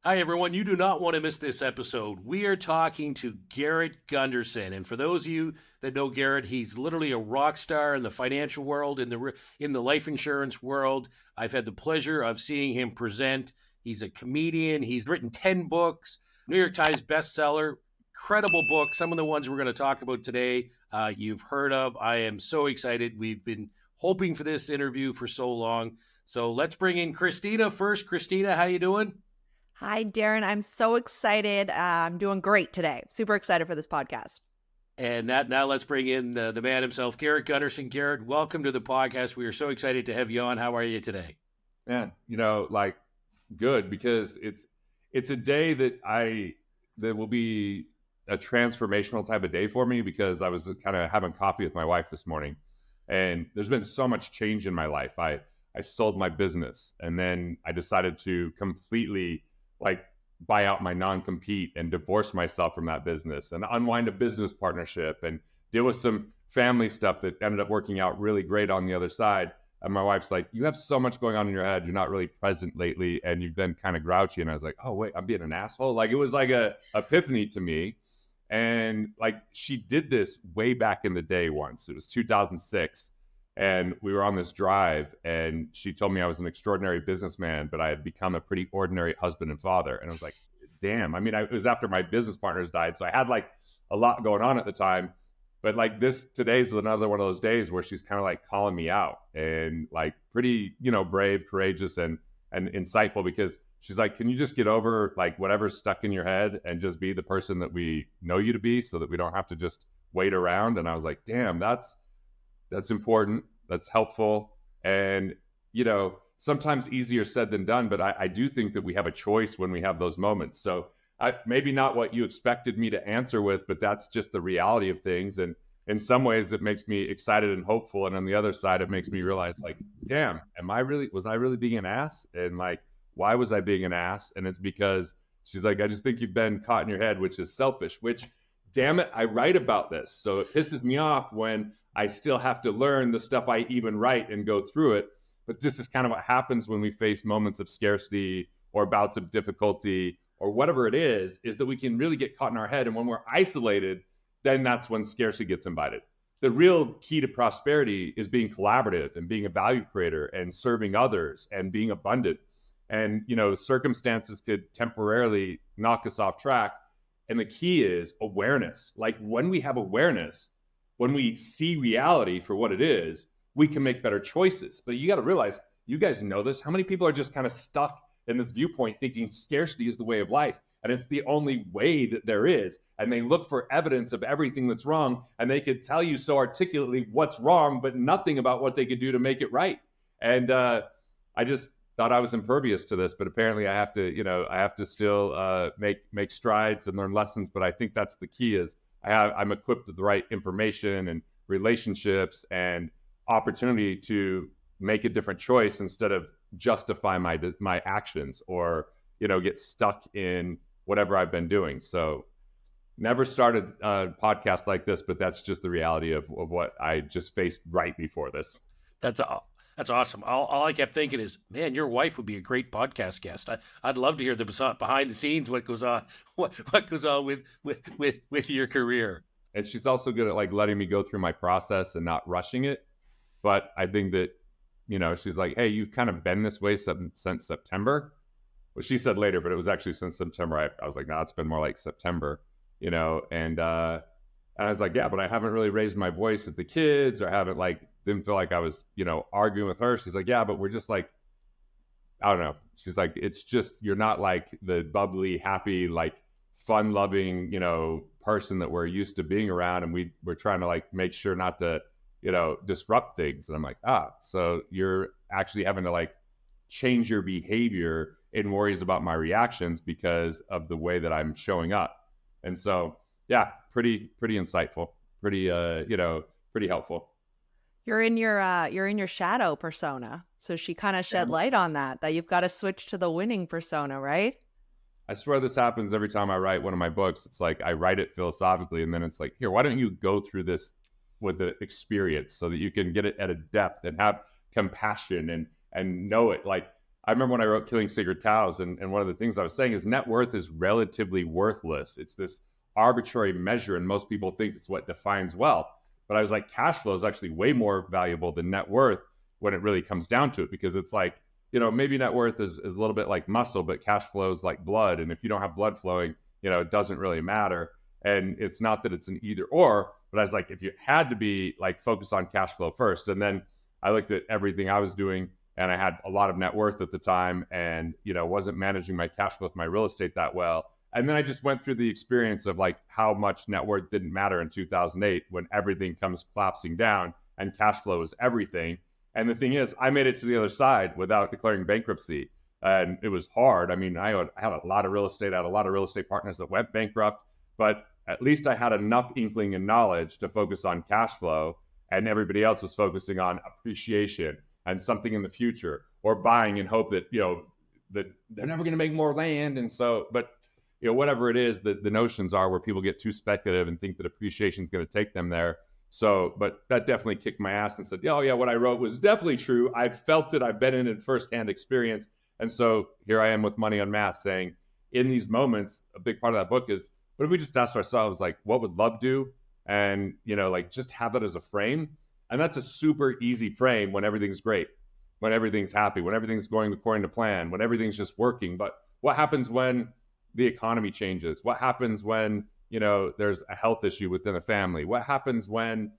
Hi, everyone. You do not want to miss this episode. We are talking to Garrett Gunderson. And for those of you that know Garrett, he's literally a rock star in the financial world, in the life insurance world. I've had the pleasure of seeing him present. He's a comedian. He's written 10 books, New York Times bestseller, incredible book. Some of the ones we're going to talk about today, you've heard of. I am so excited. We've been hoping for this interview for so long. So let's bring in Christina first. Christina, how you doing? Hi, Darren. I'm so excited. I'm doing great today. Super excited for this podcast. And now let's bring in the man himself, Garrett Gunderson. Garrett, welcome to the podcast. We are so excited to have you on. How are you today? Man, good, because it's a day that will be a transformational type of day for me, because I was kind of having coffee with my wife this morning, and there's been so much change in my life. I sold my business, and then I decided to completely buy out my non-compete and divorce myself from that business and unwind a business partnership and deal with some family stuff that ended up working out really great on the other side. And my wife's like, you have so much going on in your head. You're not really present lately, and you've been kind of grouchy. And I was like, oh, wait, I'm being an asshole. It was like a epiphany to me. And she did this way back in the day once. It was 2006. And we were on this drive, and she told me I was an extraordinary businessman, but I had become a pretty ordinary husband and father. And I was like, damn. I mean, it was after my business partners died, so I had a lot going on at the time. But today's another one of those days where she's kind of calling me out, and pretty, brave, courageous, and insightful, because she's like, can you just get over whatever's stuck in your head and just be the person that we know you to be, so that we don't have to just wait around. And I was like, damn, that's important. That's helpful. And, sometimes easier said than done, but I do think that we have a choice when we have those moments. So maybe not what you expected me to answer with, but that's just the reality of things. And in some ways it makes me excited and hopeful. And on the other side, it makes me realize damn, was I really being an ass? And why was I being an ass? And it's because she's like, I just think you've been caught in your head, which is selfish, which, damn it, I write about this. So it pisses me off when I still have to learn the stuff I even write and go through it. But this is kind of what happens when we face moments of scarcity or bouts of difficulty or whatever it is that we can really get caught in our head. And when we're isolated, then that's when scarcity gets invited. The real key to prosperity is being collaborative and being a value creator and serving others and being abundant. And, circumstances could temporarily knock us off track. And the key is awareness. When we have awareness, when we see reality for what it is, we can make better choices. But you got to realize, you guys know this, how many people are just kind of stuck in this viewpoint thinking scarcity is the way of life, and it's the only way that there is. And they look for evidence of everything that's wrong, and they could tell you so articulately what's wrong, but nothing about what they could do to make it right. And I just thought I was impervious to this, but apparently I have to still make strides and learn lessons. But I think that's the key, is I'm equipped with the right information and relationships and opportunity to make a different choice instead of justify my actions or, get stuck in whatever I've been doing. So never started a podcast like this, but that's just the reality of what I just faced right before this. That's awesome. All I kept thinking is, man, your wife would be a great podcast guest. I'd love to hear the behind the scenes, what goes on, what goes on with your career. And she's also good at letting me go through my process and not rushing it. But I think that, she's like, hey, you've kind of been this way since September. Well, she said later, but it was actually since September. I was like, no, it's been more like September, and I was like, yeah, but I haven't really raised my voice at the kids, or haven't didn't feel like I was, arguing with her. She's like, yeah, but we're just I don't know. She's like, it's just, you're not the bubbly, happy, fun-loving, person that we're used to being around. And we're trying to make sure not to, disrupt things. And I'm like, so you're actually having to change your behavior in worries about my reactions because of the way that I'm showing up. And so, yeah, pretty insightful, pretty helpful. You're in your shadow persona. So she kind of shed light on that you've got to switch to the winning persona, right? I swear this happens every time I write one of my books. It's I write it philosophically, and then it's here, why don't you go through this with the experience so that you can get it at a depth and have compassion and know it. I remember when I wrote Killing Sacred Cows, and one of the things I was saying is net worth is relatively worthless. It's this arbitrary measure, and most people think it's what defines wealth. But I was like, cash flow is actually way more valuable than net worth when it really comes down to it, because it's like, maybe net worth is a little bit like muscle, but cash flow is like blood. And if you don't have blood flowing, it doesn't really matter. And it's not that it's an either or, but I was like, if you had to be like focused on cash flow first. And then I looked at everything I was doing, and I had a lot of net worth at the time, and wasn't managing my cash flow with my real estate that well. And then I just went through the experience of like how much net worth didn't matter in 2008 when everything comes collapsing down and cash flow is everything. And the thing is, I made it to the other side without declaring bankruptcy. And it was hard. I mean, I had a lot of real estate. I had a lot of real estate partners that went bankrupt, but at least I had enough inkling and knowledge to focus on cash flow, and everybody else was focusing on appreciation and something in the future, or buying in hope that, that they're never going to make more land. And so, but whatever it is, the notions are where people get too speculative and think that appreciation is going to take them there. So, but that definitely kicked my ass and said, oh yeah, what I wrote was definitely true. I felt it. I've been in it firsthand experience. And so here I am with Money Unmasked saying, in these moments, a big part of that book is, what if we just asked ourselves, like, what would love do? And, like just have that as a frame. And that's a super easy frame when everything's great, when everything's happy, when everything's going according to plan, when everything's just working. But what happens when the economy changes? What happens when, there's a health issue within a family? What happens when,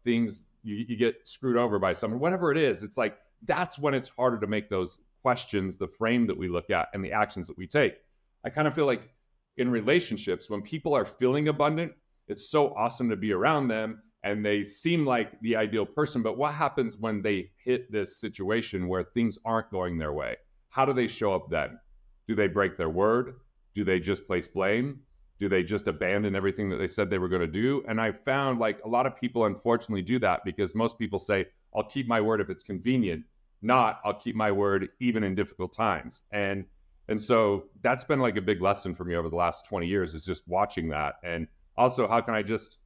things, you get screwed over by someone? Whatever it is, it's like, that's when it's harder to make those questions the frame that we look at and the actions that we take. I kind of feel like in relationships, when people are feeling abundant, it's so awesome to be around them and they seem like the ideal person. But what happens when they hit this situation where things aren't going their way? How do they show up then? Do they break their word? Do they just place blame? Do they just abandon everything that they said they were going to do? And I found like a lot of people unfortunately do that, because most people say, I'll keep my word if it's convenient, not I'll keep my word even in difficult times. And so that's been like a big lesson for me over the last 20 years, is just watching that. And also, how can I just,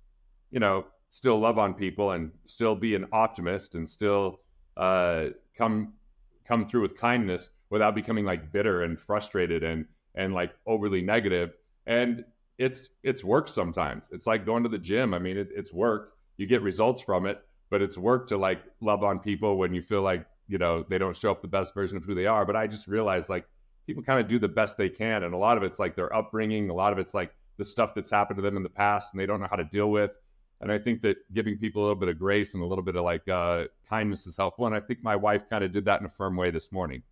still love on people and still be an optimist and still come through with kindness without becoming like bitter and frustrated and like overly negative. And it's work sometimes. It's like going to the gym. I mean, it's work. You get results from it, but it's work to like love on people when you feel like, they don't show up the best version of who they are. But I just realized like people kind of do the best they can. And a lot of it's like their upbringing. A lot of it's like the stuff that's happened to them in the past and they don't know how to deal with. And I think that giving people a little bit of grace and a little bit of like kindness is helpful. And I think my wife kind of did that in a firm way this morning,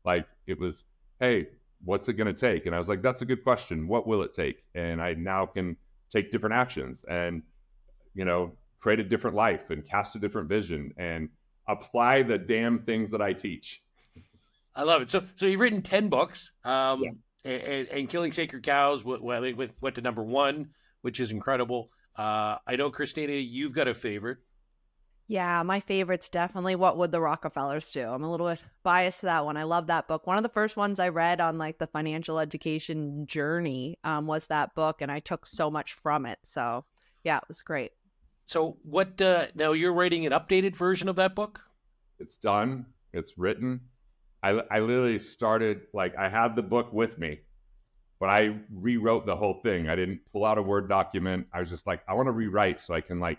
like it was, hey, what's it going to take? And I was like, that's a good question. What will it take? And I now can take different actions and, create a different life and cast a different vision and apply the damn things that I teach. I love it. So you've written 10 books, Yeah. and Killing Sacred Cows went to number 1, which is incredible. I know, Christina, you've got a favorite. Yeah, my favorite's definitely What Would the Rockefellers Do? I'm a little bit biased to that one. I love that book. One of the first ones I read on like the financial education journey was that book, and I took so much from it. So yeah, it was great. So what, now you're writing an updated version of that book? It's done. It's written. I literally started, like, I had the book with me, but I rewrote the whole thing. I didn't pull out a Word document. I was just like, I want to rewrite so I can like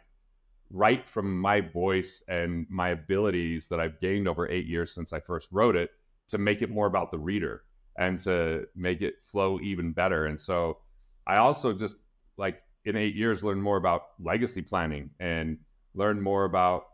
write from my voice and my abilities that I've gained over 8 years since I first wrote it, to make it more about the reader and to make it flow even better. And so I also just like in 8 years learned more about legacy planning and learned more about,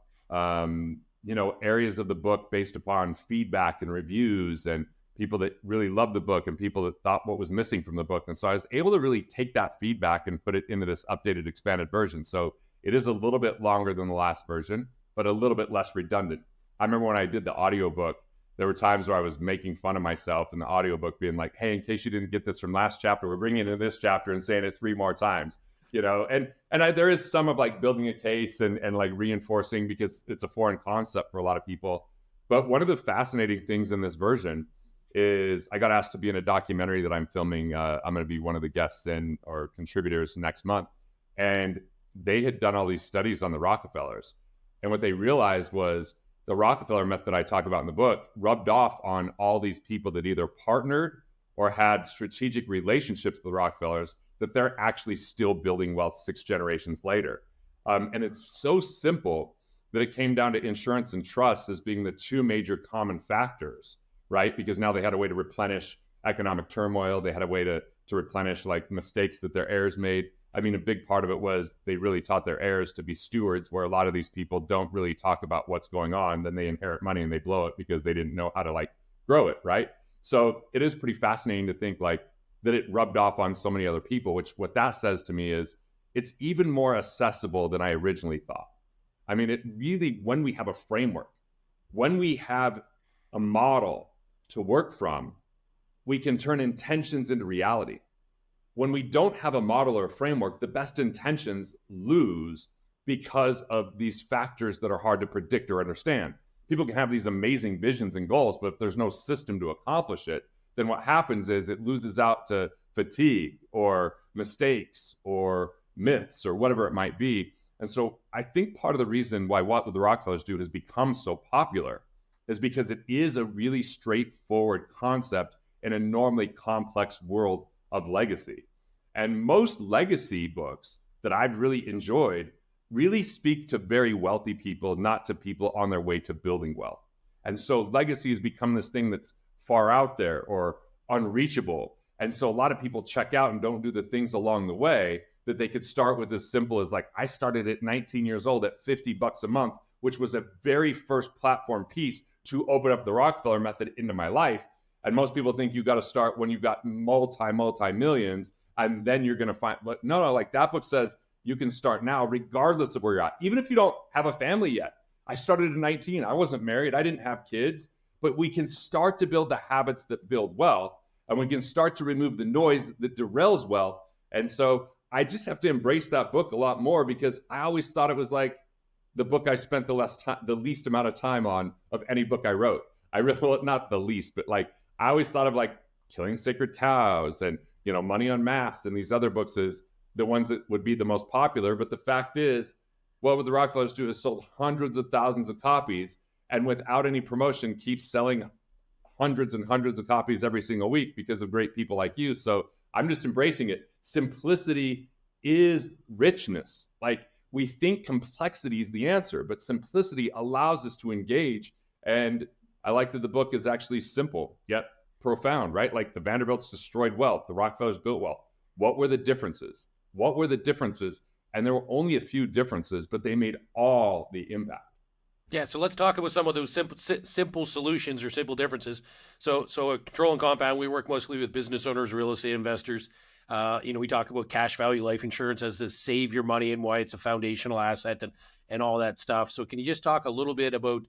areas of the book based upon feedback and reviews and people that really loved the book and people that thought what was missing from the book. And so I was able to really take that feedback and put it into this updated, expanded version. So it is a little bit longer than the last version, but a little bit less redundant. I remember when I did the audiobook, there were times where I was making fun of myself in the audiobook, being like, hey, in case you didn't get this from last chapter, we're bringing it in this chapter and saying it 3 more times. There is some of like building a case and like reinforcing, because it's a foreign concept for a lot of people. But one of the fascinating things in this version is I got asked to be in a documentary that I'm filming. I'm going to be one of the guests in or contributors next month. And they had done all these studies on the Rockefellers. And what they realized was the Rockefeller method I talk about in the book rubbed off on all these people that either partnered or had strategic relationships with the Rockefellers, that they're actually still building wealth 6 generations later. And it's so simple that it came down to insurance and trust as being the 2 major common factors, right? Because now they had a way to replenish economic turmoil. They had a way to replenish like mistakes that their heirs made. I mean, a big part of it was they really taught their heirs to be stewards, where a lot of these people don't really talk about what's going on. Then they inherit money and they blow it because they didn't know how to like grow it, right? So it is pretty fascinating to think like that it rubbed off on so many other people, which what that says to me is it's even more accessible than I originally thought. I mean, it really, when we have a framework, when we have a model to work from, we can turn intentions into reality. When we don't have a model or a framework, the best intentions lose because of these factors that are hard to predict or understand. People can have these amazing visions and goals, but if there's no system to accomplish it, then what happens is it loses out to fatigue or mistakes or myths or whatever it might be. And so I think part of the reason why What Would the Rockefellers Do has become so popular is because it is a really straightforward concept in a normally complex world of legacy. And most legacy books that I've really enjoyed really speak to very wealthy people, not to people on their way to building wealth. And so legacy has become this thing that's far out there or unreachable. And so a lot of people check out and don't do the things along the way that they could start with as simple as like, I started at 19 years old at $50 a month, which was a very first platform piece to open up the Rockefeller method into my life. And most people think you got to start when you've got multi millions, and then you're going to find, but no, like that book says you can start now regardless of where you're at. Even if you don't have a family yet. I started at 19. I wasn't married. I didn't have kids, but we can start to build the habits that build wealth, and we can start to remove the noise that derails wealth. And so I just have to embrace that book a lot more, because I always thought it was like the book I spent the least amount of time on of any book I wrote. I really, well, not the least, but like I always thought of like Killing Sacred Cows and, you know, Money Unmasked and these other books as the ones that would be the most popular. But the fact is, What Would the Rockefellers Do has sold hundreds of thousands of copies, and without any promotion keeps selling hundreds and hundreds of copies every single week because of great people like you. So I'm just embracing it. Simplicity is richness. Like, we think complexity is the answer, but simplicity allows us to engage. And I like that the book is actually simple yet profound, right? Like the Vanderbilts destroyed wealth, the Rockefellers built wealth. What were the differences? What were the differences? And there were only a few differences, but they made all the impact. Yeah, so let's talk about some of those simple solutions or simple differences. So at Control and Compound, we work mostly with business owners, real estate investors. We talk about cash value life insurance as to save your money and why it's a foundational asset and all that stuff. So can you just talk a little bit about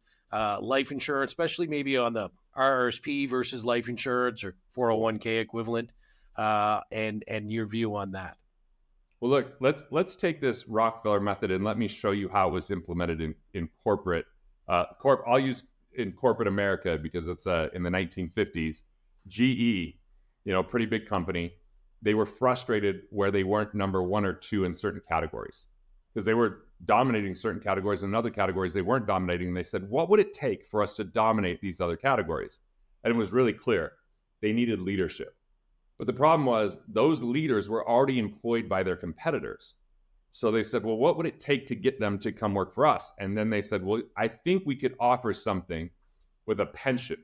life insurance, especially maybe on the RRSP versus life insurance or 401k equivalent, and your view on that? Well, look, let's take this Rockefeller method and let me show you how it was implemented in corporate. I'll use in corporate America because it's in the 1950s. GE, pretty big company. They were frustrated where they weren't number 1 or 2 in certain categories, because they were dominating certain categories, and in other categories they weren't dominating. And they said, what would it take for us to dominate these other categories? And it was really clear. They needed leadership. But the problem was those leaders were already employed by their competitors. So they said, well, what would it take to get them to come work for us? And then they said, well, I think we could offer something with a pension.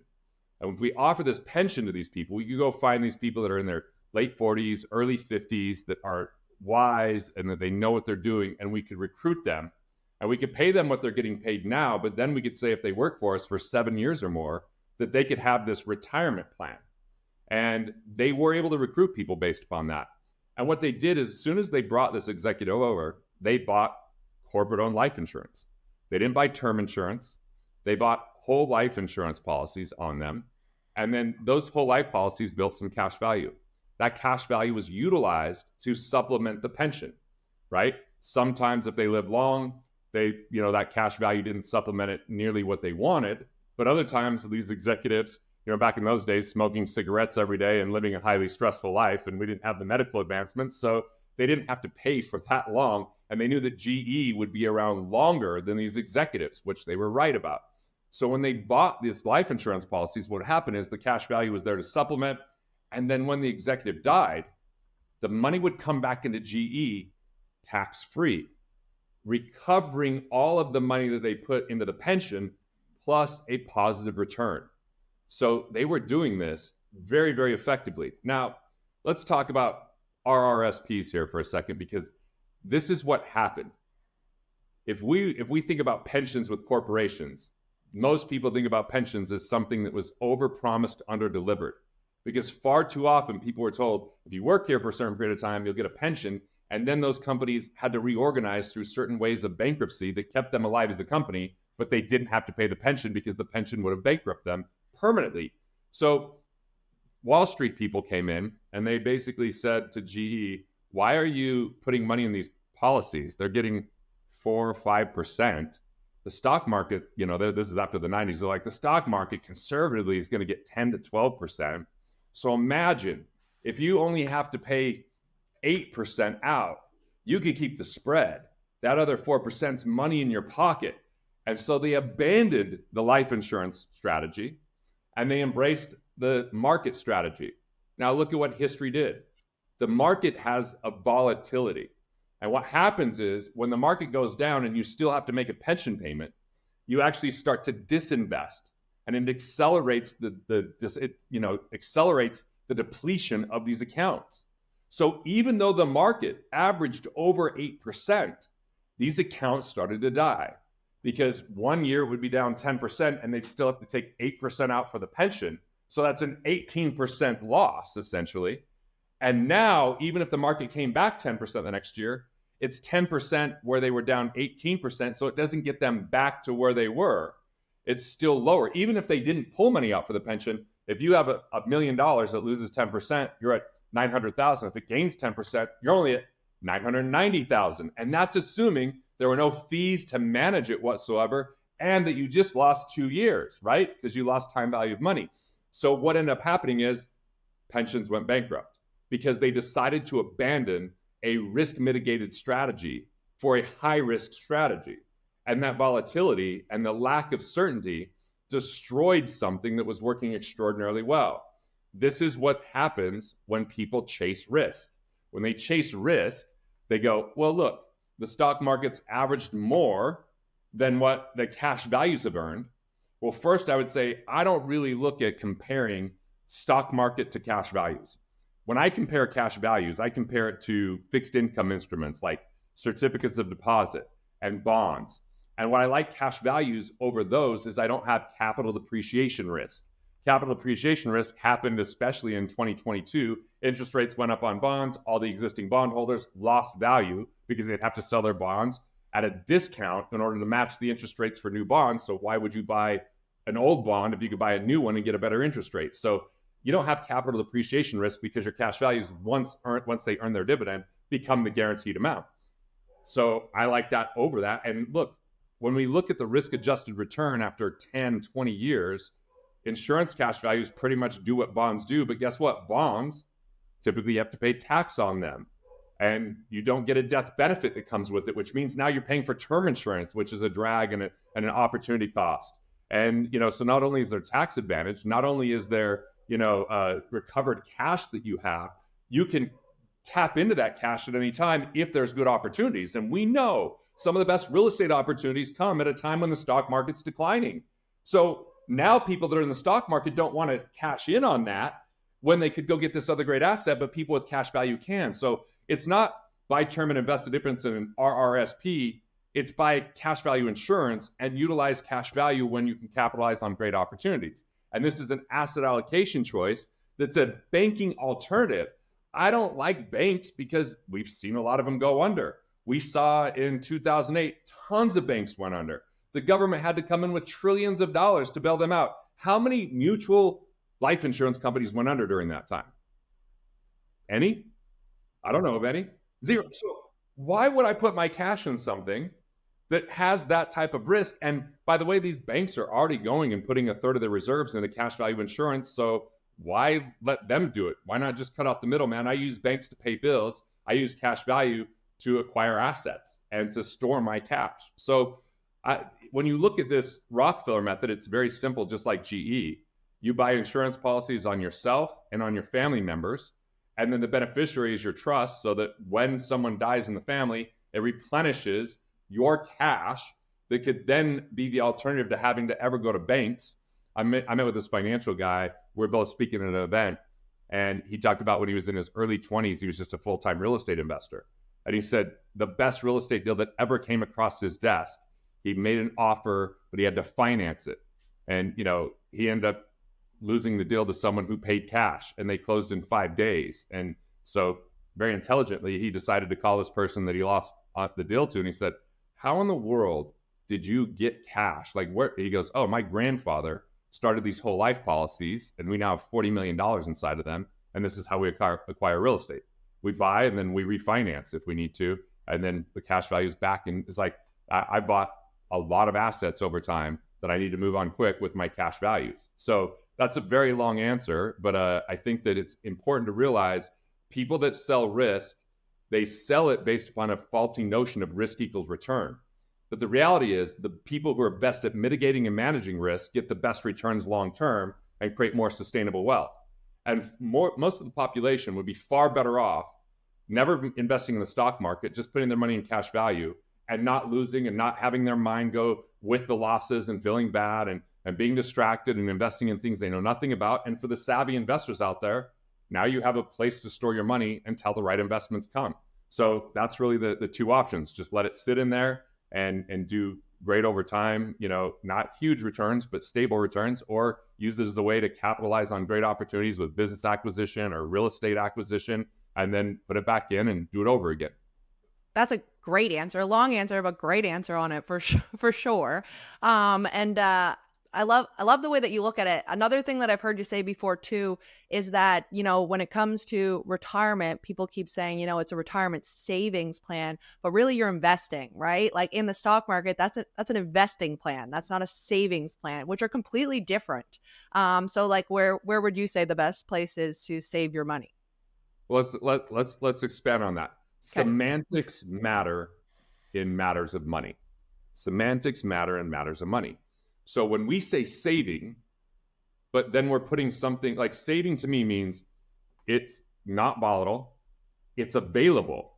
And if we offer this pension to these people, we could go find these people that are in their late 40s, early 50s, that are wise and that they know what they're doing, and we could recruit them, and we could pay them what they're getting paid now. But then we could say, if they work for us for 7 years or more, that they could have this retirement plan. And they were able to recruit people based upon that. And what they did is, as soon as they brought this executive over, they bought corporate-owned life insurance. They didn't buy term insurance. They bought whole life insurance policies on them. And then those whole life policies built some cash value. That cash value was utilized to supplement the pension, right? Sometimes if they lived long, that cash value didn't supplement it nearly what they wanted. But other times these executives, back in those days, smoking cigarettes every day and living a highly stressful life, and we didn't have the medical advancements, so they didn't have to pay for that long. And they knew that GE would be around longer than these executives, which they were right about. So when they bought these life insurance policies, what happened is the cash value was there to supplement. And then when the executive died, the money would come back into GE tax-free, recovering all of the money that they put into the pension plus a positive return. So they were doing this very, very effectively. Now, let's talk about RRSPs here for a second, because this is what happened. If we think about pensions with corporations, most people think about pensions as something that was overpromised, underdelivered, because far too often people were told, if you work here for a certain period of time, you'll get a pension. And then those companies had to reorganize through certain ways of bankruptcy that kept them alive as a company, but they didn't have to pay the pension because the pension would have bankrupted them permanently. So Wall Street people came in and they basically said to GE, why are you putting money in these policies? They're getting 4 or 5%. The stock market, this is after the 90s. They're like, the stock market conservatively is going to get 10 to 12%. So imagine if you only have to pay 8% out, you could keep the spread. That other 4% is money in your pocket. And so they abandoned the life insurance strategy and they embraced the market strategy. Now look at what history did. The market has a volatility. And what happens is when the market goes down and you still have to make a pension payment, you actually start to disinvest, and it accelerates accelerates the depletion of these accounts. So even though the market averaged over 8%, these accounts started to die because 1 year would be down 10% and they'd still have to take 8% out for the pension. So that's an 18% loss essentially. And now, even if the market came back 10% the next year, it's 10% where they were down 18%. So it doesn't get them back to where they were. It's still lower. Even if they didn't pull money out for the pension, if you have $1 million that loses 10%, you're at 900,000. If it gains 10%, you're only at 990,000. And that's assuming there were no fees to manage it whatsoever and that you just lost 2 years, right? Because you lost time value of money. So what ended up happening is pensions went bankrupt because they decided to abandon a risk mitigated strategy for a high risk strategy. And that volatility and the lack of certainty destroyed something that was working extraordinarily well. This is what happens when people chase risk. When they chase risk, they go, well, look, the stock market's averaged more than what the cash values have earned. Well, first, I would say I don't really look at comparing stock market to cash values. When I compare cash values, I compare it to fixed income instruments like certificates of deposit and bonds. And what I like cash values over those is I don't have capital depreciation risk. Capital depreciation risk happened especially in 2022. Interest rates went up on bonds. All the existing bondholders lost value because they'd have to sell their bonds at a discount in order to match the interest rates for new bonds. So why would you buy an old bond if you could buy a new one and get a better interest rate? So you don't have capital depreciation risk because your cash values, once they earn their dividend, become the guaranteed amount. So I like that over that. And look, when we look at the risk-adjusted return after 10, 20 years, insurance cash values pretty much do what bonds do. But guess what? Bonds, typically you have to pay tax on them. And you don't get a death benefit that comes with it, which means now you're paying for term insurance, which is a drag and an opportunity cost. And, so not only is there tax advantage, not only is there, recovered cash that you have, you can tap into that cash at any time if there's good opportunities. And we know some of the best real estate opportunities come at a time when the stock market's declining. So now people that are in the stock market don't want to cash in on that when they could go get this other great asset, but people with cash value can. So it's not by term and invested difference in an RRSP, it's by cash value insurance, and utilize cash value when you can capitalize on great opportunities. And this is an asset allocation choice that's a banking alternative. I don't like banks because we've seen a lot of them go under. We saw in 2008, tons of banks went under. The government had to come in with trillions of dollars to bail them out. How many mutual life insurance companies went under during that time? Any? I don't know of any. Zero. So why would I put my cash in something that has that type of risk? And by the way, these banks are already going and putting a third of their reserves into cash value insurance. So why let them do it? Why not just cut off the middleman? I use banks to pay bills. I use cash value to acquire assets and to store my cash. So When you look at this Rockefeller method, it's very simple, just like GE. You buy insurance policies on yourself and on your family members, and then the beneficiary is your trust, so that when someone dies in the family, it replenishes your cash that could then be the alternative to having to ever go to banks. I met with this financial guy. We're both speaking at an event, and he talked about when he was in his early 20s, he was just a full-time real estate investor. And he said the best real estate deal that ever came across his desk, he made an offer, but he had to finance it. And, he ended up losing the deal to someone who paid cash, and they closed in 5 days. And so very intelligently, he decided to call this person that he lost the deal to. And he said, how in the world did you get cash? Like, where? He goes, oh, my grandfather started these whole life policies, and we now have $40 million inside of them. And this is how we acquire real estate. We buy, and then we refinance if we need to. And then the cash value is back. And it's like, I bought a lot of assets over time that I need to move on quick with my cash values. So that's a very long answer, but I think that it's important to realize people that sell risk, they sell it based upon a faulty notion of risk equals return. But the reality is the people who are best at mitigating and managing risk get the best returns long-term and create more sustainable wealth. And most of the population would be far better off never investing in the stock market, just putting their money in cash value and not losing and not having their mind go with the losses and feeling bad and being distracted and investing in things they know nothing about. And for the savvy investors out there, now you have a place to store your money until the right investments come. So that's really the two options. Just let it sit in there and do great over time, not huge returns, but stable returns, or use it as a way to capitalize on great opportunities with business acquisition or real estate acquisition, and then put it back in and do it over again. That's a great answer, a long answer, but great answer on it for sure. I love the way that you look at it. Another thing that I've heard you say before too is that, when it comes to retirement, people keep saying, it's a retirement savings plan, but really you're investing, right? Like in the stock market, that's an investing plan. That's not a savings plan, which are completely different. So like where would you say the best place is to save your money? Well, let's expand on that. Okay. Semantics matter in matters of money. Semantics matter in matters of money. So when we say saving, but then we're putting something like saving, to me means it's not volatile, it's available,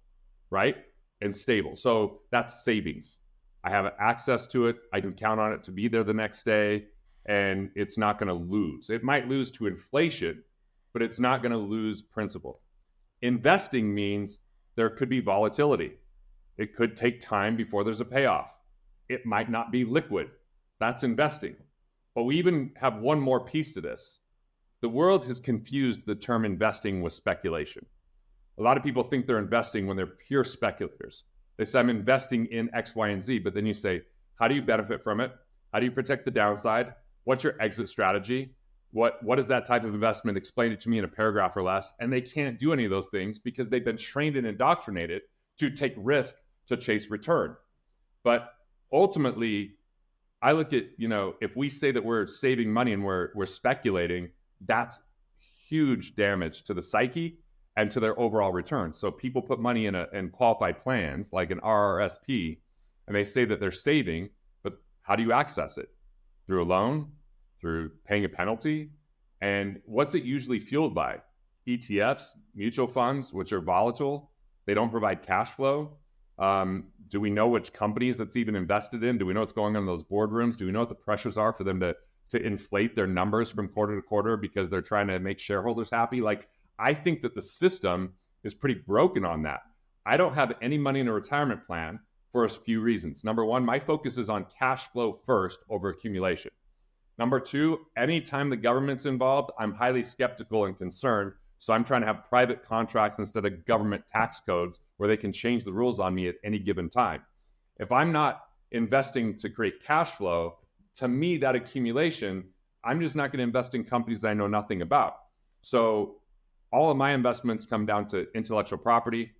right? And stable. So that's savings. I have access to it. I can count on it to be there the next day, and it's not going to lose. It might lose to inflation, but it's not going to lose principal. Investing means there could be volatility. It could take time before there's a payoff. It might not be liquid. That's investing. But we even have one more piece to this. The world has confused the term investing with speculation. A lot of people think they're investing when they're pure speculators. They say, I'm investing in X, Y, and Z, but then you say, how do you benefit from it? How do you protect the downside? What's your exit strategy? What is that type of investment? Explain it to me in a paragraph or less. And they can't do any of those things because they've been trained and indoctrinated to take risk to chase return. But ultimately, I look at, if we say that we're saving money and we're speculating, that's huge damage to the psyche and to their overall return. So people put money in qualified plans like an RRSP, and they say that they're saving, but how do you access it? Through a loan? Through paying a penalty? And what's it usually fueled by? ETFs, mutual funds, which are volatile. They don't provide cash flow. Do we know which companies that's even invested in? Do we know what's going on in those boardrooms? Do we know what the pressures are for them to inflate their numbers from quarter to quarter because they're trying to make shareholders happy? Like, I think that the system is pretty broken on that. I don't have any money in a retirement plan for a few reasons. Number one, my focus is on cash flow first over accumulation. Number two, anytime the government's involved, I'm highly skeptical and concerned. So I'm trying to have private contracts instead of government tax codes where they can change the rules on me at any given time. If I'm not investing to create cash flow, to me, that accumulation, I'm just not going to invest in companies that I know nothing about. So all of my investments come down to intellectual property,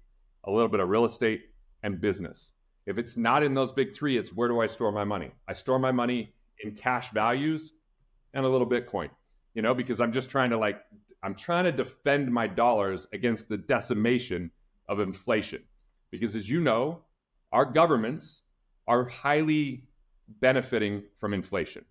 a little bit of real estate, and business. If it's not in those big three, it's where do I store my money? I store my money in cash values and a little Bitcoin, because I'm just trying to defend my dollars against the decimation of inflation. Because as you know, our governments are highly benefiting from inflation.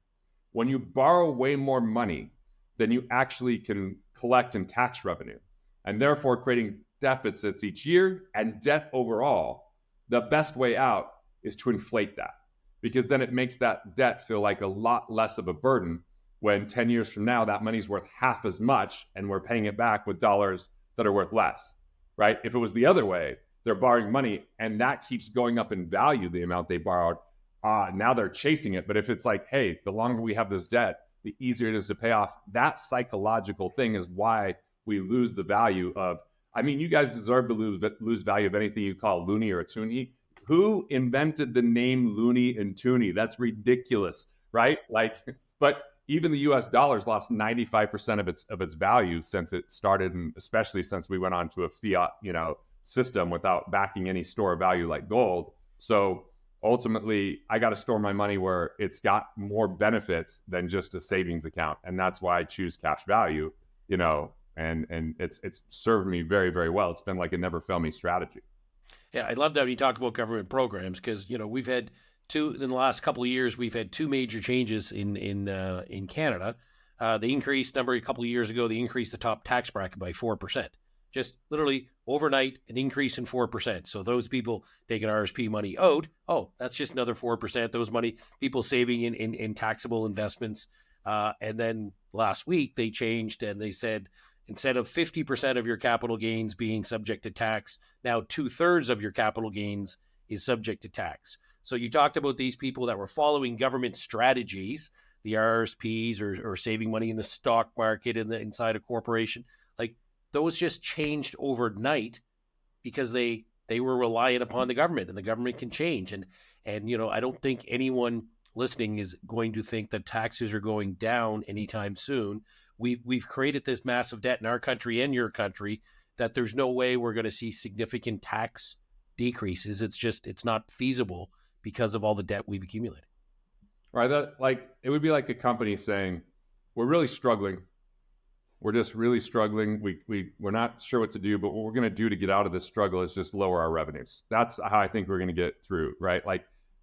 When you borrow way more money than you actually can collect in tax revenue, and therefore creating deficits each year and debt overall, the best way out is to inflate that, because then it makes that debt feel like a lot less of a burden when 10 years from now, that money's worth half as much and we're paying it back with dollars that are worth less, right? If it was the other way, they're borrowing money and that keeps going up in value, the amount they borrowed, now they're chasing it. But if it's like, hey, the longer we have this debt, the easier it is to pay off, that psychological thing is why we lose the value of, I mean, you guys deserve to lose value of anything you call loony or a toonie. Who invented the name loony and toonie? That's ridiculous, right? Like, but even the US dollar's lost 95% of its value since it started, and especially since we went on to a fiat, system without backing any store of value like gold. So ultimately, I got to store my money where it's got more benefits than just a savings account. And that's why I choose cash value, and it's served me very, very well. It's been like a never fail me strategy. Yeah, I love that when you talk about government programs, because we've had in the last couple of years, we've had two major changes in Canada. They increased a couple of years ago. They increased the top tax bracket by 4%. Just literally overnight, an increase in 4%. So those people taking RSP money owed, that's just another 4%. Those people saving in taxable investments. And then last week they changed and they said, instead of 50% of your capital gains being subject to tax, now 2/3 of your capital gains is subject to tax. So you talked about these people that were following government strategies, the RSPs or saving money in the stock market inside a corporation. Like, those just changed overnight because they were reliant upon the government, and the government can change. And I don't think anyone listening is going to think that taxes are going down anytime soon. We've created this massive debt in our country and your country that there's no way we're going to see significant tax decreases. It's not feasible because of all the debt we've accumulated. Right. It would be like a company saying, we're really struggling. We're just really struggling. We're not sure what to do, but what we're going to do to get out of this struggle is just lower our revenues. That's how I think we're going to get through, right?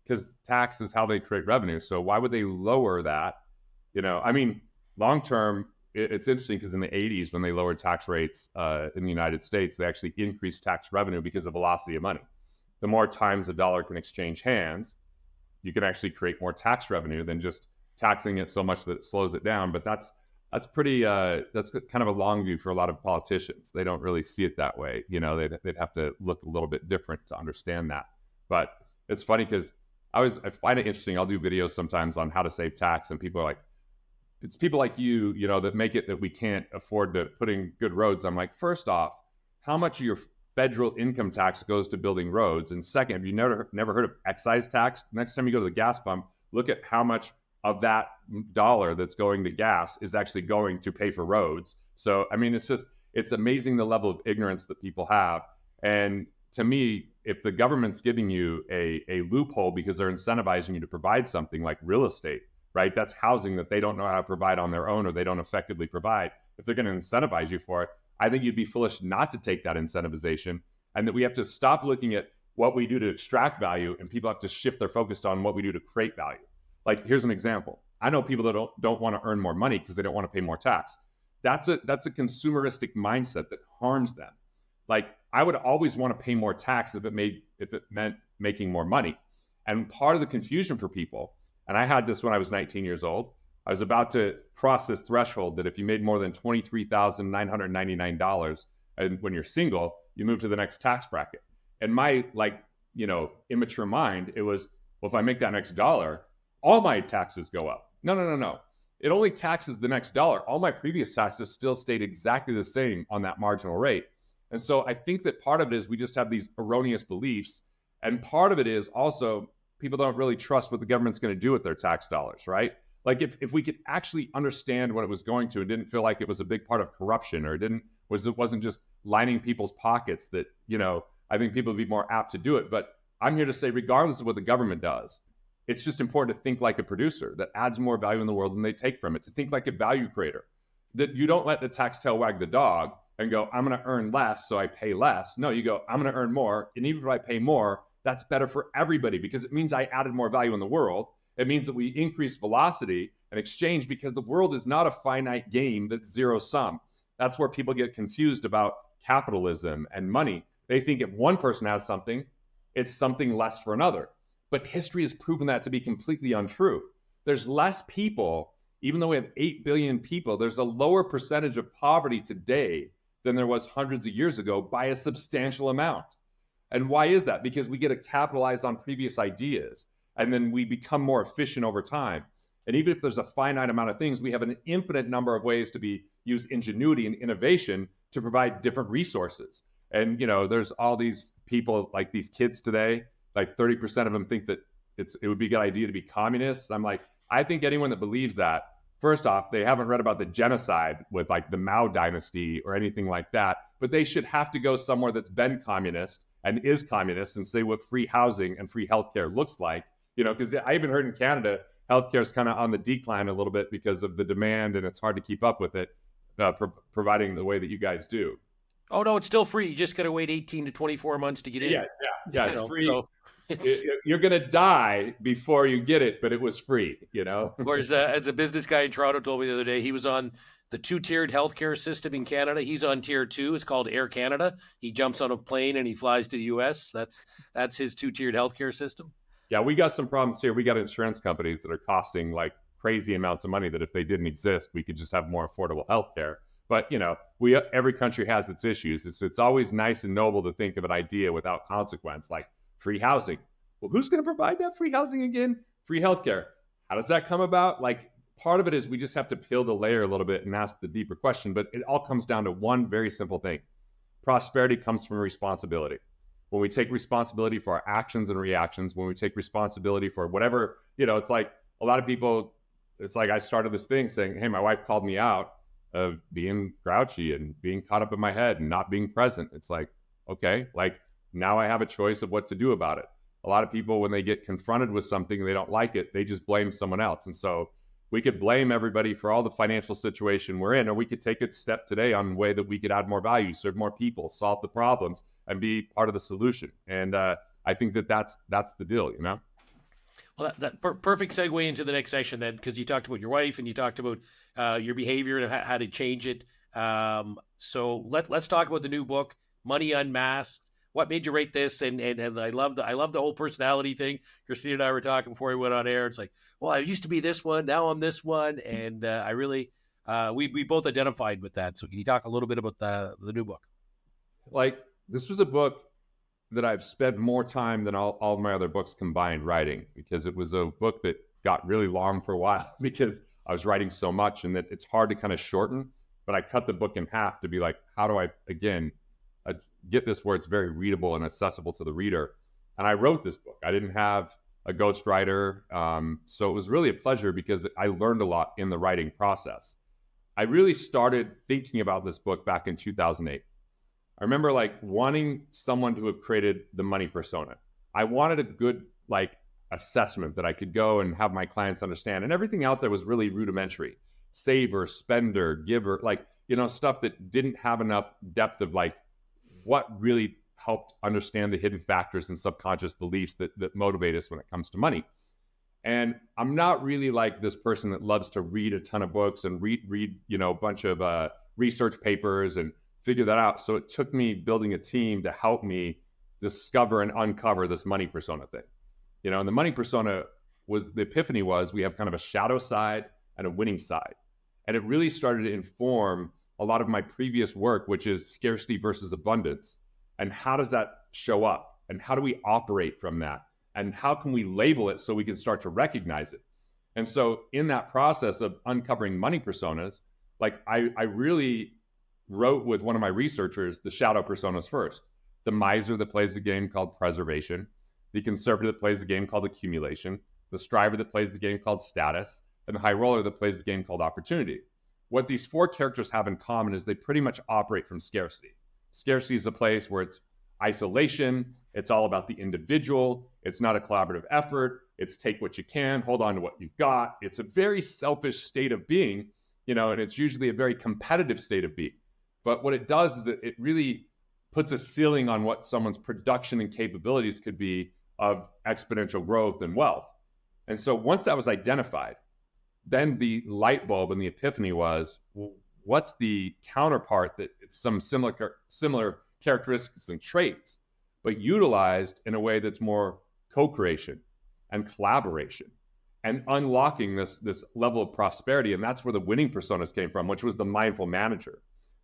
Because tax is how they create revenue. So why would they lower that? Long term, it's interesting because in the 80s, when they lowered tax rates in the United States, they actually increased tax revenue because of velocity of money. The more times a dollar can exchange hands, you can actually create more tax revenue than just taxing it so much that it slows it down. But that's pretty, that's kind of a long view for a lot of politicians. They don't really see it that way. They'd have to look a little bit different to understand that. But it's funny because I find it interesting. I'll do videos sometimes on how to save tax, and people are like, it's people like you, that make it that we can't afford to put in good roads. I'm like, first off, how much of your federal income tax goes to building roads? And second, have you never heard of excise tax? Next time you go to the gas pump, look at how much of that dollar that's going to gas is actually going to pay for roads. So, it's amazing the level of ignorance that people have. And to me, if the government's giving you a loophole because they're incentivizing you to provide something like real estate, right? That's housing that they don't know how to provide on their own, or they don't effectively provide. If they're going to incentivize you for it, I think you'd be foolish not to take that incentivization, and that we have to stop looking at what we do to extract value, and people have to shift their focus on what we do to create value. Like, here's an example. I know people that don't want to earn more money because they don't want to pay more tax. That's a consumeristic mindset that harms them. Like, I would always want to pay more tax if it meant making more money. And part of the confusion for people, and I had this when I was 19 years old, I was about to cross this threshold that if you made more than $23,999, and when you're single, you move to the next tax bracket. And my immature mind, it was, well, if I make that next dollar, all my taxes go up. No. It only taxes the next dollar. All my previous taxes still stayed exactly the same on that marginal rate. And so I think that part of it is we just have these erroneous beliefs. And part of it is also people don't really trust what the government's going to do with their tax dollars, right? Like, if we could actually understand what it was going to and didn't feel like it was a big part of corruption, or it wasn't just lining people's pockets, that, I think people would be more apt to do it. But I'm here to say, regardless of what the government does, it's just important to think like a producer that adds more value in the world than they take from it, to think like a value creator, that you don't let the tax tail wag the dog and go, I'm going to earn less, so I pay less. No, you go, I'm going to earn more. And even if I pay more, that's better for everybody because it means I added more value in the world. It means that we increase velocity and exchange because the world is not a finite game that's zero sum. That's where people get confused about capitalism and money. They think if one person has something, it's something less for another. But history has proven that to be completely untrue. There's less people, even though we have 8 billion people, there's a lower percentage of poverty today than there was hundreds of years ago by a substantial amount. And why is that? Because we get to capitalize on previous ideas, and then we become more efficient over time. And even if there's a finite amount of things, we have an infinite number of ways to use ingenuity and innovation to provide different resources. And, there's all these people, like these kids today, like 30% of them think that it would be a good idea to be communist. I'm like, I think anyone that believes that, first off, they haven't read about the genocide with like the Mao dynasty or anything like that, but they should have to go somewhere that's been communist and is communist and say what free housing and free healthcare looks like, because I even heard in Canada, healthcare is kind of on the decline a little bit because of the demand, and it's hard to keep up with it, providing the way that you guys do. Oh, no, it's still free. You just got to wait 18 to 24 months to get in. Yeah, it's free. So you're going to die before you get it, but it was free, Whereas as a business guy in Toronto told me the other day, he was on the 2-tiered healthcare system in Canada. He's on tier 2. It's called Air Canada. He jumps on a plane and he flies to the U.S. That's his 2-tiered healthcare system. Yeah, we got some problems here. We got insurance companies that are costing like crazy amounts of money that if they didn't exist, we could just have more affordable healthcare. But, every country has its issues. It's always nice and noble to think of an idea without consequence, like free housing. Well, who's going to provide that free housing again? Free healthcare. How does that come about? Like, part of it is we just have to peel the layer a little bit and ask the deeper question. But it all comes down to one very simple thing. Prosperity comes from responsibility. When we take responsibility for our actions and reactions, when we take responsibility for whatever, it's like a lot of people, it's like I started this thing saying, hey, my wife called me out of being grouchy and being caught up in my head and not being present. It's like, okay, like now I have a choice of what to do about it. A lot of people, when they get confronted with something and they don't like it, they just blame someone else. And so we could blame everybody for all the financial situation we're in, or we could take a step today on a way that we could add more value, serve more people, solve the problems, and be part of the solution. And I think that's the deal, Well, that perfect segue into the next session then, because you talked about your wife and you talked about your behavior and how to change it. So let's talk about the new book, Money Unmasked. What made you rate this? And I love the whole personality thing. Christina and I were talking before we went on air. It's like, well, I used to be this one, now I'm this one, and I really we both identified with that. So can you talk a little bit about the new book? Like, this was a book that I've spent more time than all of my other books combined writing, because it was a book that got really long for a while because I was writing so much, and that it's hard to kind of shorten. But I cut the book in half to be like, how do I, again, get this where it's very readable and accessible to the reader? And I wrote this book. I didn't have a ghostwriter. So it was really a pleasure because I learned a lot in the writing process. I really started thinking about this book back in 2008. I remember like wanting someone to have created the money persona. I wanted a good assessment that I could go and have my clients understand. And everything out there was really rudimentary. Saver, spender, giver, stuff that didn't have enough depth of what really helped understand the hidden factors and subconscious beliefs that motivate us when it comes to money. And I'm not really like this person that loves to read a ton of books and read a bunch of research papers and figure that out. So it took me building a team to help me discover and uncover this money persona thing. And the money persona the epiphany was we have kind of a shadow side and a winning side. And it really started to inform a lot of my previous work, which is scarcity versus abundance. And how does that show up? And how do we operate from that? And how can we label it so we can start to recognize it? And so in that process of uncovering money personas, I really wrote with one of my researchers the shadow personas first. The miser that plays the game called preservation, the conservative that plays the game called accumulation, the striver that plays the game called status, and the high roller that plays the game called opportunity. What these 4 characters have in common is they pretty much operate from scarcity. Scarcity is a place where it's isolation. It's all about the individual. It's not a collaborative effort. It's take what you can, hold on to what you've got. It's a very selfish state of being, and it's usually a very competitive state of being. But what it does is it really puts a ceiling on what someone's production and capabilities could be of exponential growth and wealth. And so once that was identified, then the light bulb and the epiphany was, well, what's the counterpart that it's some similar characteristics and traits, but utilized in a way that's more co-creation and collaboration and unlocking this level of prosperity. And that's where the winning personas came from, which was the mindful manager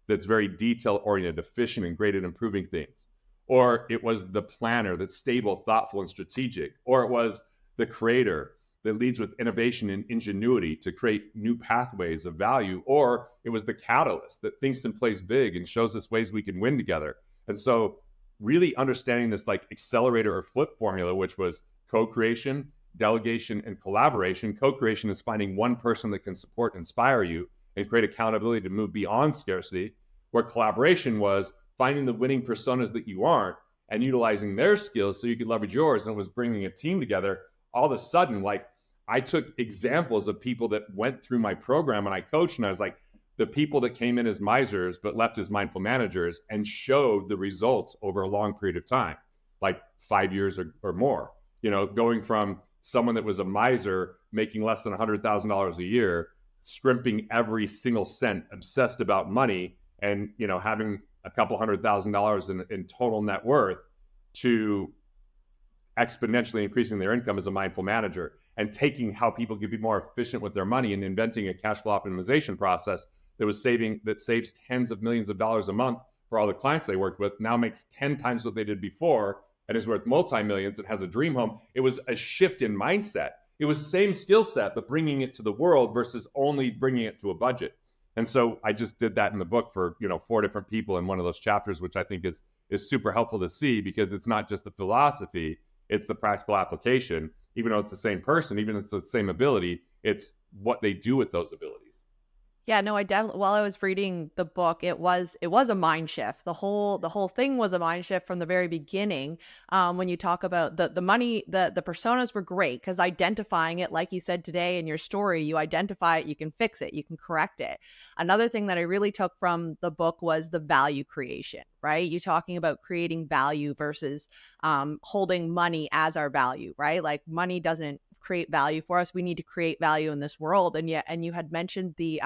that's very detail-oriented, efficient, and great at improving things. Or it was the planner that's stable, thoughtful, and strategic. Or it was the creator that leads with innovation and ingenuity to create new pathways of value. Or it was the catalyst that thinks and plays big and shows us ways we can win together. And so really understanding this like accelerator or flip formula, which was co-creation, delegation, and collaboration. Co-creation is finding one person that can support and inspire you and create accountability to move beyond scarcity, where collaboration was finding the winning personas that you aren't and utilizing their skills so you could leverage yours, and it was bringing a team together. All of a sudden, like, I took examples of people that went through my program and I coached, and I was like, the people that came in as misers but left as mindful managers and showed the results over a long period of time, like 5 years or more, you know, going from someone that was a miser making less than $100,000 a year, scrimping every single cent, obsessed about money, and, you know, having a couple $100,000 in total net worth, to exponentially increasing their income as a mindful manager, and taking how people could be more efficient with their money and inventing a cash flow optimization process that saves tens of millions of dollars a month for all the clients they worked with, now makes 10 times what they did before and is worth multi-millions and has a dream home. It was a shift in mindset. It was same skill set, but bringing it to the world versus only bringing it to a budget. And so I just did that in the book for, you know, 4 different people in one of those chapters, which I think is super helpful to see, because it's not just the philosophy, it's the practical application. Even though it's the same person, even if it's the same ability, it's what they do with those abilities. Yeah, no, I definitely, while I was reading the book, it was a mind shift. The whole thing was a mind shift from the very beginning. When you talk about the money, the personas were great, because identifying it, like you said today in your story, you identify it, you can fix it, you can correct it. Another thing that I really took from the book was the value creation, right? You talking about creating value versus holding money as our value, right? Like, money doesn't create value for us. We need to create value in this world. And you had mentioned the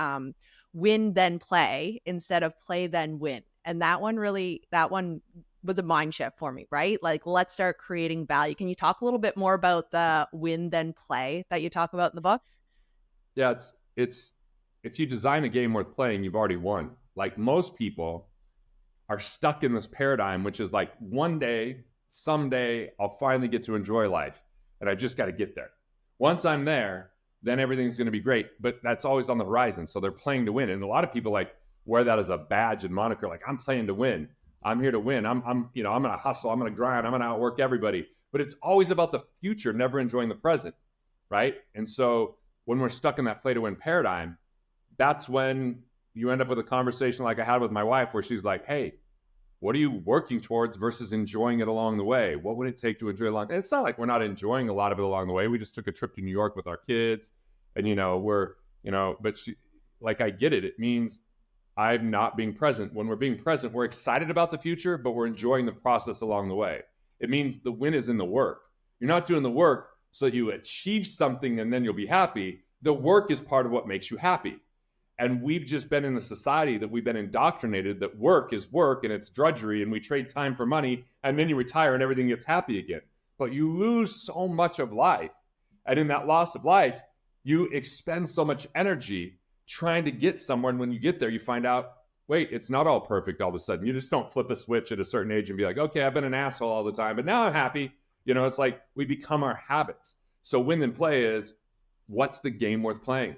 win then play instead of play then win. And that one was a mind shift for me, right? Like, let's start creating value. Can you talk a little bit more about the win then play that you talk about in the book? Yeah, it's if you design a game worth playing, you've already won. Like, most people are stuck in this paradigm, which is like, one day, someday, I'll finally get to enjoy life, and I just got to get there. Once I'm there, then everything's going to be great. But that's always on the horizon. So they're playing to win. And a lot of people like wear that as a badge and moniker. Like, I'm playing to win. I'm here to win. I'm going to hustle. I'm going to grind. I'm going to outwork everybody. But it's always about the future, never enjoying the present. Right. And so when we're stuck in that play to win paradigm, that's when you end up with a conversation like I had with my wife, where she's like, hey, what are you working towards versus enjoying it along the way? What would it take to enjoy along? And it's not like we're not enjoying a lot of it along the way. We just took a trip to New York with our kids, and, but she, like, I get it. It means I'm not being present. When we're being present, we're excited about the future, but we're enjoying the process along the way. It means the win is in the work. You're not doing the work so you achieve something and then you'll be happy. The work is part of what makes you happy. And we've just been in a society that we've been indoctrinated that work is work and it's drudgery, and we trade time for money, and then you retire and everything gets happy again. But you lose so much of life. And in that loss of life, you expend so much energy trying to get somewhere. And when you get there, you find out, wait, it's not all perfect all of a sudden. You just don't flip a switch at a certain age and be like, okay, I've been an asshole all the time, but now I'm happy. It's like we become our habits. So win and play is, what's the game worth playing?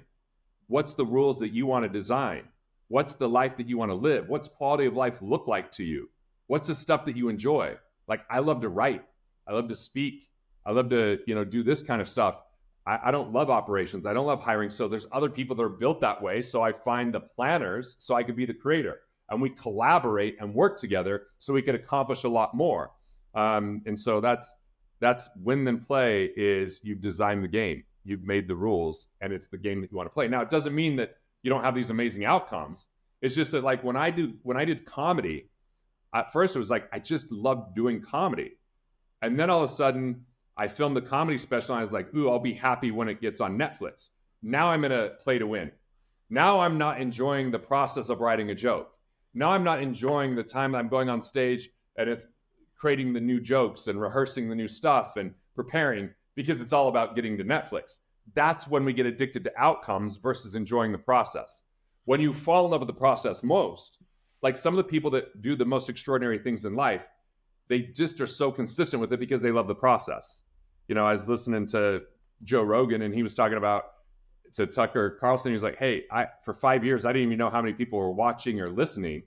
What's the rules that you want to design? What's the life that you want to live? What's quality of life look like to you? What's the stuff that you enjoy? Like, I love to write. I love to speak. I love to, do this kind of stuff. I don't love operations. I don't love hiring. So there's other people that are built that way. So I find the planners so I could be the creator. And we collaborate and work together so we could accomplish a lot more. And so that's win then play is, you've designed the game. You've made the rules, and it's the game that you want to play. Now, it doesn't mean that you don't have these amazing outcomes. It's just that, like, when I did comedy, at first it was like, I just loved doing comedy. And then all of a sudden I filmed the comedy special and I was like, ooh, I'll be happy when it gets on Netflix. Now I'm in a play to win. Now I'm not enjoying the process of writing a joke. Now I'm not enjoying the time I'm going on stage and it's creating the new jokes and rehearsing the new stuff and preparing, because it's all about getting to Netflix. That's when we get addicted to outcomes versus enjoying the process. When you fall in love with the process most, like some of the people that do the most extraordinary things in life, they just are so consistent with it because they love the process. You know, I was listening to Joe Rogan and he was talking about, to Tucker Carlson, he was like, hey, for 5 years, I didn't even know how many people were watching or listening.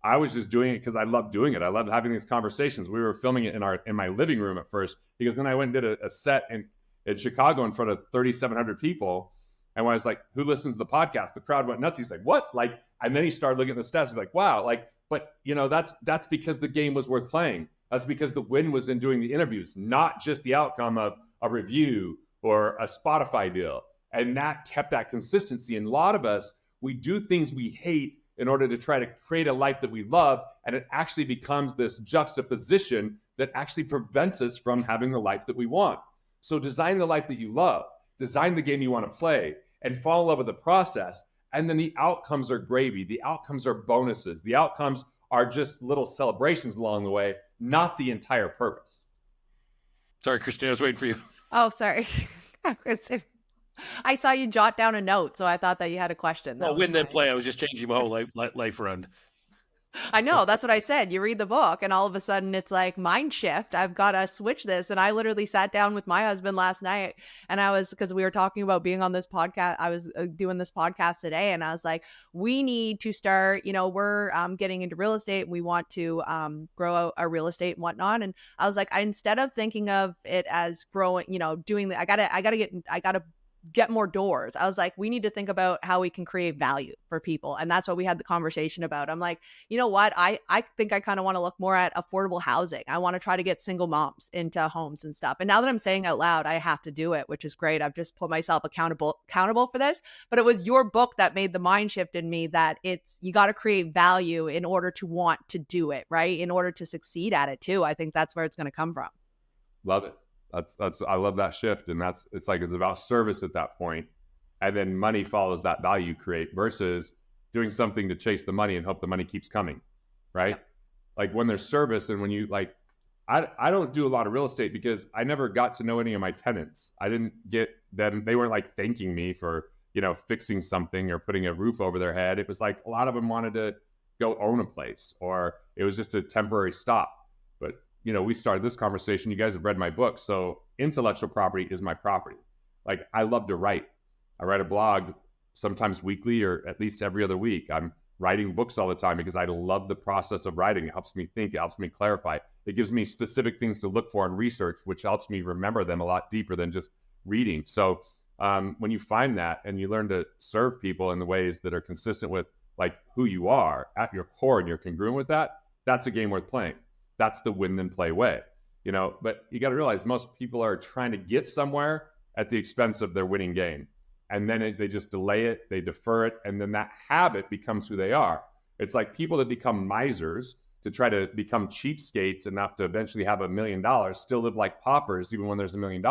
I was just doing it because I loved doing it. I loved having these conversations. We were filming it in my living room at first, because then I went and did a set in Chicago in front of 3,700 people. And when I was like, who listens to the podcast? The crowd went nuts. He's like, what? Like, and then he started looking at the stats. He's like, wow. Like, but you know, that's because the game was worth playing. That's because the win was in doing the interviews, not just the outcome of a review or a Spotify deal. And that kept that consistency. And a lot of us, we do things we hate in order to try to create a life that we love. And it actually becomes this juxtaposition that actually prevents us from having the life that we want. So design the life that you love, design the game you want to play, and fall in love with the process. And then the outcomes are gravy. The outcomes are bonuses. The outcomes are just little celebrations along the way, not the entire purpose. Sorry, Christina, I was waiting for you. Oh, sorry. I saw you jot down a note, so I thought that you had a question. Well, win then play. I was just changing my whole life around. I know, that's what I said. You read the book and all of a sudden it's like mind shift. I've got to switch this. And I literally sat down with my husband last night and because we were talking about being on this podcast, I was doing this podcast today and I was like, we need to start, we're getting into real estate. We want to grow our real estate and whatnot. And I was like, instead of thinking of it as growing, doing the, I gotta get more doors. I was like, we need to think about how we can create value for people. And that's what we had the conversation about. I'm like, you know what? I think I kind of want to look more at affordable housing. I want to try to get single moms into homes and stuff. And now that I'm saying out loud, I have to do it, which is great. I've just put myself accountable for this. But it was your book that made the mind shift in me that you got to create value in order to want to do it, right? In order to succeed at it too. I think that's where it's going to come from. Love it. I love that shift. And it's about service at that point. And then money follows that value you create versus doing something to chase the money and hope the money keeps coming. Right. Yep. Like when there's service and when you I don't do a lot of real estate because I never got to know any of my tenants. I didn't get them. They weren't like thanking me for, fixing something or putting a roof over their head. It was like a lot of them wanted to go own a place or it was just a temporary stop. But we started this conversation. You guys have read my book. So intellectual property is my property. Like I love to write. I write a blog sometimes weekly or at least every other week. I'm writing books all the time because I love the process of writing. It helps me think. It helps me clarify. It gives me specific things to look for in research, which helps me remember them a lot deeper than just reading. So when you find that and you learn to serve people in the ways that are consistent with like who you are at your core and you're congruent with that, that's a game worth playing. That's the win then play way, but you got to realize most people are trying to get somewhere at the expense of their winning game. And then they just delay it, they defer it. And then that habit becomes who they are. It's like people that become misers to try to become cheapskates enough to eventually have $1 million, still live like paupers, even when there's $1 million,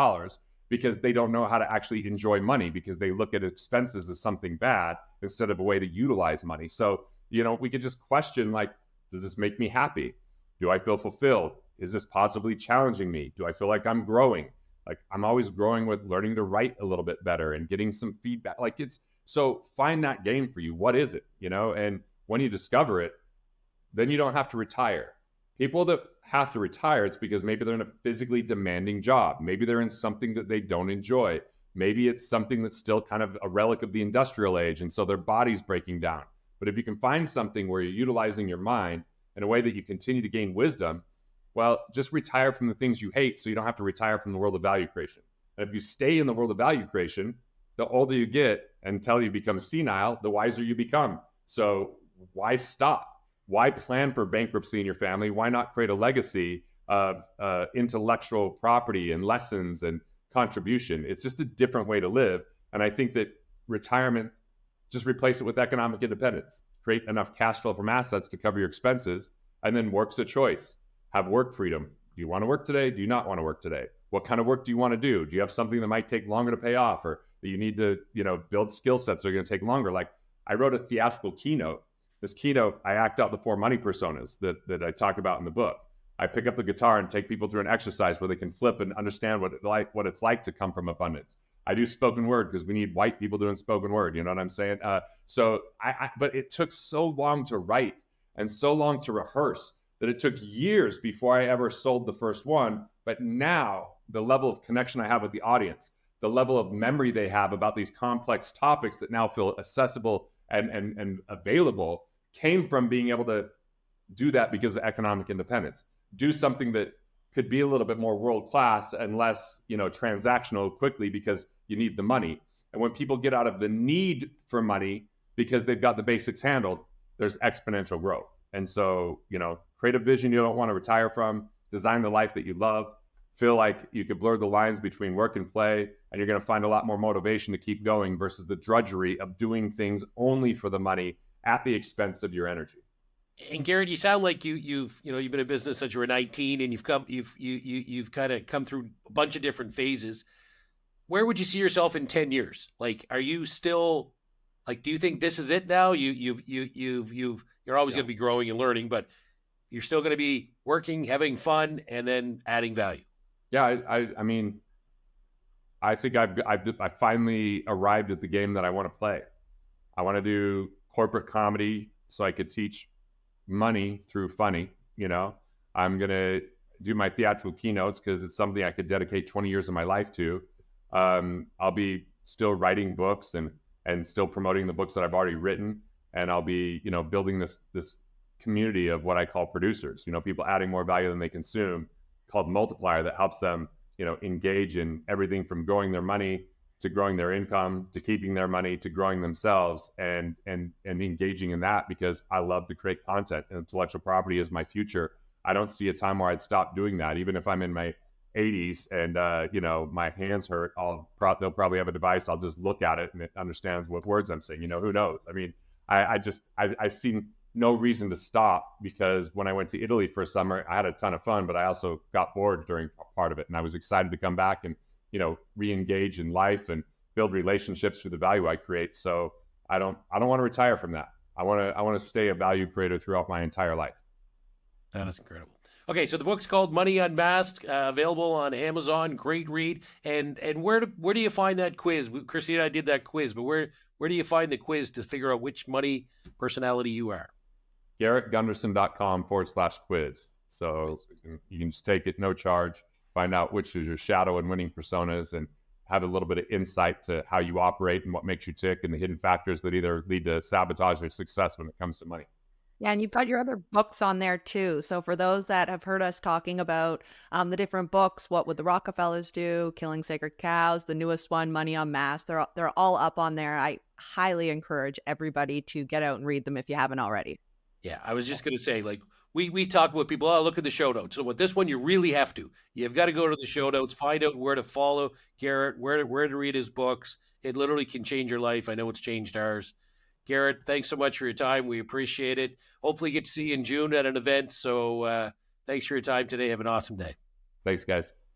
because they don't know how to actually enjoy money because they look at expenses as something bad instead of a way to utilize money. So, we could just question like, does this make me happy? Do I feel fulfilled? Is this positively challenging me? Do I feel like I'm growing? Like I'm always growing with learning to write a little bit better and getting some feedback. So find that game for you. What is it? And when you discover it, then you don't have to retire. People that have to retire, it's because maybe they're in a physically demanding job. Maybe they're in something that they don't enjoy. Maybe it's something that's still kind of a relic of the industrial age. And so their body's breaking down. But if you can find something where you're utilizing your mind in a way that you continue to gain wisdom, well, just retire from the things you hate so you don't have to retire from the world of value creation. And if you stay in the world of value creation, the older you get until you become senile, the wiser you become. So why stop? Why plan for bankruptcy in your family? Why not create a legacy of intellectual property and lessons and contribution? It's just a different way to live. And I think that retirement, just replace it with economic independence. Create enough cash flow from assets to cover your expenses, and then work's a choice. Have work freedom. Do you want to work today? Do you not want to work today? what kind of work do you want to do? Do you have something that might take longer to pay off, or that you need to, build skill sets that are going to take longer? Like, I wrote a theatrical keynote. This keynote, I act out the 4 money personas that I talk about in the book. I pick up the guitar and take people through an exercise where they can flip and understand what it's like to come from abundance. I do spoken word because we need white people doing spoken word. You know what I'm saying? But it took so long to write and so long to rehearse that it took years before I ever sold the first one. But now the level of connection I have with the audience, the level of memory they have about these complex topics that now feel accessible and available came from being able to do that because of economic independence. Do something that could be a little bit more world-class and less, transactional quickly because you need the money. And when people get out of the need for money because they've got the basics handled, there's exponential growth. And so, create a vision you don't want to retire from, design the life that you love, feel like you could blur the lines between work and play, and you're going to find a lot more motivation to keep going versus the drudgery of doing things only for the money at the expense of your energy. And Garrett, you sound like you've been in business since you were 19, and you've kind of come through a bunch of different phases. Where would you see yourself in 10 years? Like, are you still like, do you think this is it now? You're always going to be growing and learning, but you're still going to be working, having fun, and then adding value. Yeah. I mean, I think I finally arrived at the game that I want to play. I want to do corporate comedy so I could teach money through funny. I'm going to do my theatrical keynotes because it's something I could dedicate 20 years of my life to. I'll be still writing books and still promoting the books that I've already written. And I'll be, building this community of what I call producers, people adding more value than they consume, called multiplier, that helps them, engage in everything from growing their money to growing their income, to keeping their money, to growing themselves, and engaging in that because I love to create content, and intellectual property is my future. I don't see a time where I'd stop doing that. Even if I'm in my 80s and, my hands hurt, they'll probably have a device. I'll just look at it and it understands what words I'm saying. Who knows? I mean, I see no reason to stop, because when I went to Italy for a summer, I had a ton of fun, but I also got bored during part of it. And I was excited to come back and, re-engage in life and build relationships through the value I create. So I don't want to retire from that. I want to stay a value creator throughout my entire life. That is incredible. Okay, so the book's called Money Unmasked, available on Amazon. Great read. And where do you find that quiz? Christina and I did that quiz, but where do you find the quiz to figure out which money personality you are? GarrettGunderson.com/quiz. So you can just take it, no charge, find out which is your shadow and winning personas, and have a little bit of insight to how you operate and what makes you tick, and the hidden factors that either lead to sabotage or success when it comes to money. Yeah, and you've got your other books on there too. So for those that have heard us talking about the different books, What Would the Rockefellers Do, Killing Sacred Cows, the newest one, Money Unmasked, they're all up on there. I highly encourage everybody to get out and read them if you haven't already. Yeah, I was just going to say, like, we talk with people, look at the show notes. So with this one, you really have to. You've got to go to the show notes, find out where to follow Garrett, where to read his books. It literally can change your life. I know it's changed ours. Garrett, thanks so much for your time. We appreciate it. Hopefully get to see you in June at an event. So thanks for your time today. Have an awesome day. Thanks, guys.